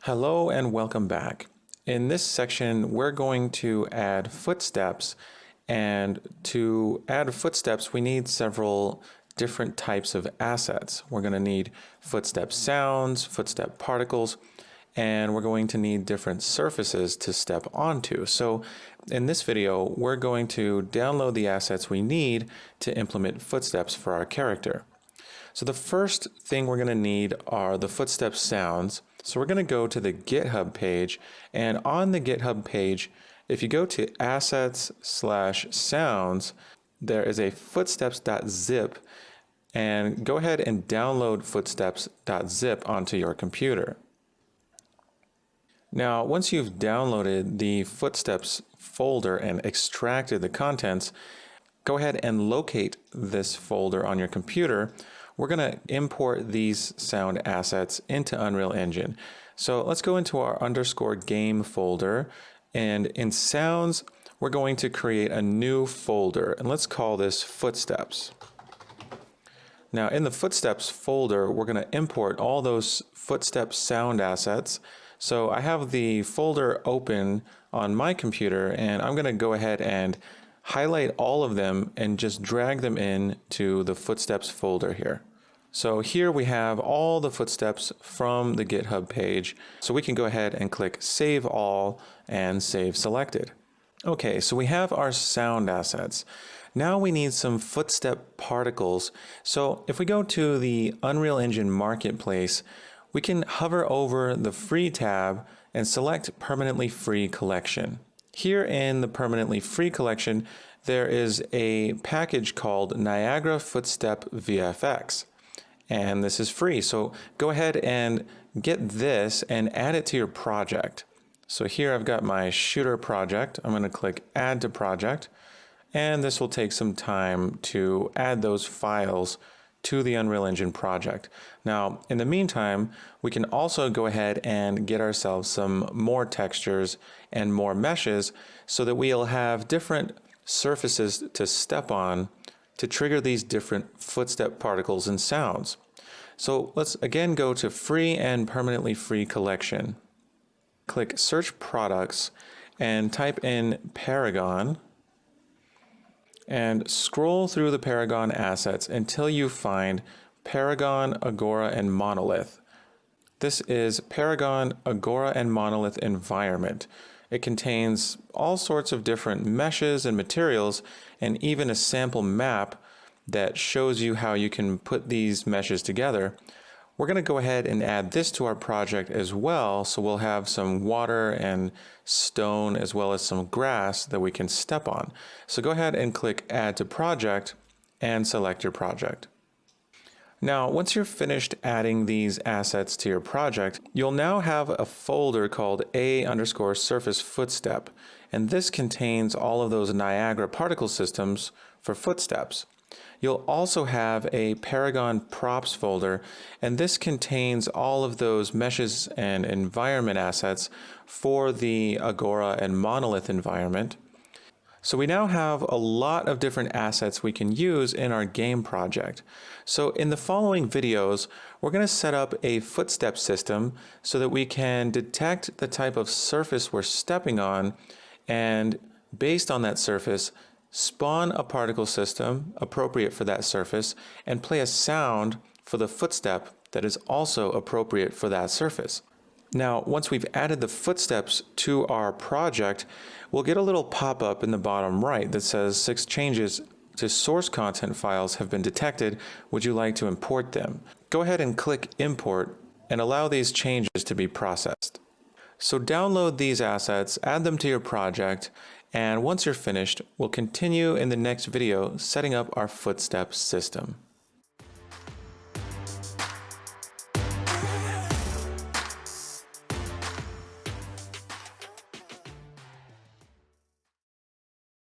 Hello and welcome back. In this section, we're going to add footsteps, and to add footsteps, we need several different types of assets. We're going to need footstep sounds, footstep particles, and we're going to need different surfaces to step onto. So in this video, we're going to download the assets we need to implement footsteps for our character. So the first thing we're going to need are the footstep sounds. So we're going to go to the GitHub page, and on the GitHub page, if you go to assets/sounds, there is a footsteps.zip, and go ahead and download footsteps.zip onto your computer. Now, once you've downloaded the footsteps folder and extracted the contents, go ahead and locate this folder on your computer. We're going to import these sound assets into Unreal Engine. So let's go into our _game folder, and in sounds, we're going to create a new folder, and let's call this footsteps. Now in the footsteps folder, we're going to import all those footsteps sound assets. So I have the folder open on my computer, and I'm going to go ahead and highlight all of them and just drag them in to the footsteps folder here. So here we have all the footsteps from the GitHub page. So we can go ahead and click Save All and Save Selected. Okay, so we have our sound assets. Now we need some footstep particles. So if we go to the Unreal Engine Marketplace, we can hover over the Free tab and select Permanently Free Collection. Here in the Permanently Free Collection, there is a package called Niagara Footstep VFX. And this is free. So go ahead and get this and add it to your project. So here I've got my shooter project. I'm going to click Add to Project, and this will take some time to add those files to the Unreal Engine project. Now, in the meantime, we can also go ahead and get ourselves some more textures and more meshes so that we'll have different surfaces to step on to trigger these different footstep particles and sounds. So let's again go to Free and Permanently Free Collection. Click Search Products and type in Paragon, and scroll through the Paragon assets until you find Paragon, Agora, and Monolith. This is Paragon, Agora, and Monolith Environment. It contains all sorts of different meshes and materials, and even a sample map that shows you how you can put these meshes together. We're going to go ahead and add this to our project as well, so we'll have some water and stone as well as some grass that we can step on. So go ahead and click Add to Project and select your project. Now, once you're finished adding these assets to your project, you'll now have a folder called A_surface footstep, and this contains all of those Niagara particle systems for footsteps. You'll also have a Paragon props folder, and this contains all of those meshes and environment assets for the Agora and Monolith environment. So we now have a lot of different assets we can use in our game project. So in the following videos, we're going to set up a footstep system so that we can detect the type of surface we're stepping on, and based on that surface, spawn a particle system appropriate for that surface and play a sound for the footstep that is also appropriate for that surface. Now, once we've added the footsteps to our project, we'll get a little pop-up in the bottom right that says 6 changes to source content files have been detected. Would you like to import them? Go ahead and click Import and allow these changes to be processed. So download these assets, add them to your project, and once you're finished, we'll continue in the next video setting up our footsteps system.